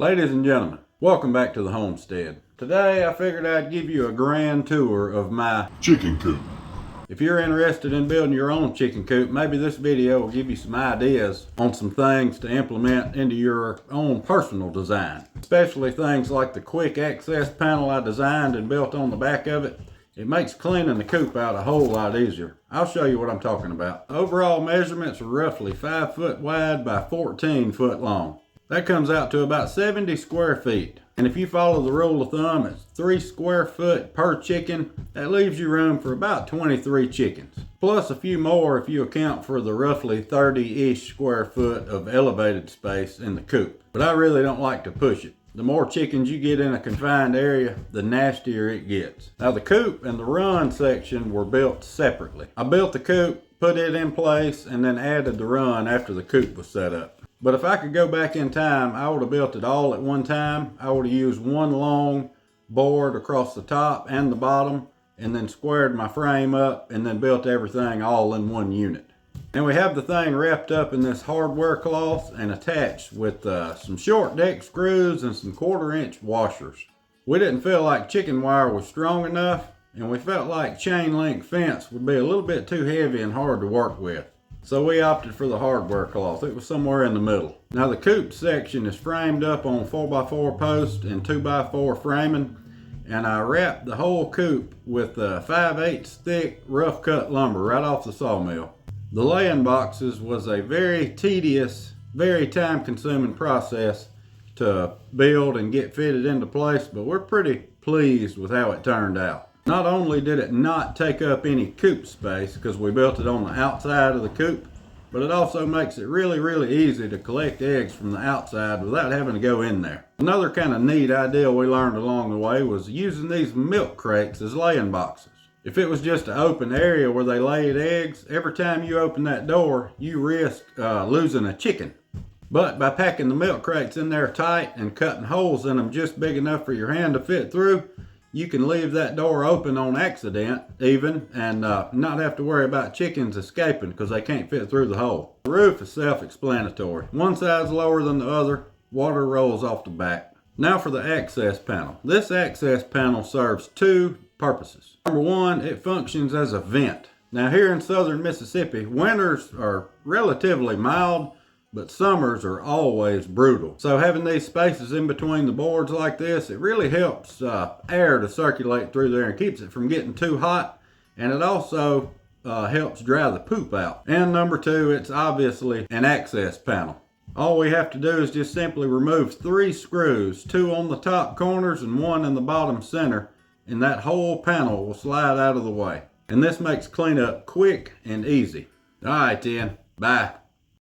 Ladies and gentlemen, welcome back to the homestead. Today I figured I'd give you a grand tour of my chicken coop. If you're interested in building your own chicken coop, maybe this video will give you some ideas on some things to implement into your own personal design. Especially things like the quick access panel I designed and built on the back of it. It makes cleaning the coop out a whole lot easier. I'll show you what I'm talking about. Overall measurements are roughly 5 foot wide by 14 foot long. That comes out to about 70 square feet. And if you follow the rule of thumb, it's 3 square foot per chicken. That leaves you room for about 23 chickens. Plus a few more if you account for the roughly 30-ish square foot of elevated space in the coop. But I really don't like to push it. The more chickens you get in a confined area, the nastier it gets. Now the coop and the run section were built separately. I built the coop, put it in place, and then added the run after the coop was set up. But if I could go back in time, I would have built it all at one time. I would have used one long board across the top and the bottom, and then squared my frame up, and then built everything all in one unit. And we have the thing wrapped up in this hardware cloth and attached with some short deck screws and some 1/4-inch washers. We didn't feel like chicken wire was strong enough, and we felt like chain link fence would be a little bit too heavy and hard to work with. So we opted for the hardware cloth. It was somewhere in the middle. Now the coop section is framed up on 4x4 posts and 2x4 framing, and I wrapped the whole coop with 5/8 thick rough cut lumber right off the sawmill. The laying boxes was a very tedious, very time consuming process to build and get fitted into place, but we're pretty pleased with how it turned out. Not only did it not take up any coop space because we built it on the outside of the coop, but it also makes it really easy to collect eggs from the outside without having to go in there. Another kind of neat idea we learned along the way was using these milk crates as laying boxes. If it was just an open area where they laid eggs, every time you open that door, you risk losing a chicken. But by packing the milk crates in there tight and cutting holes in them just big enough for your hand to fit through, you can leave that door open on accident even and not have to worry about chickens escaping because they can't fit through the hole. The roof is self-explanatory. One side's lower than the other, water rolls off the back. Now for the access panel. This access panel serves two purposes. Number one, it functions as a vent. Now here in southern Mississippi, winters are relatively mild, but summers are always brutal. So having these spaces in between the boards like this, it really helps air to circulate through there and keeps it from getting too hot. And it also helps dry the poop out. And number two, it's obviously an access panel. All we have to do is just simply remove 3 screws, 2 on the top corners and 1 in the bottom center, and that whole panel will slide out of the way. And this makes cleanup quick and easy. All right then, bye.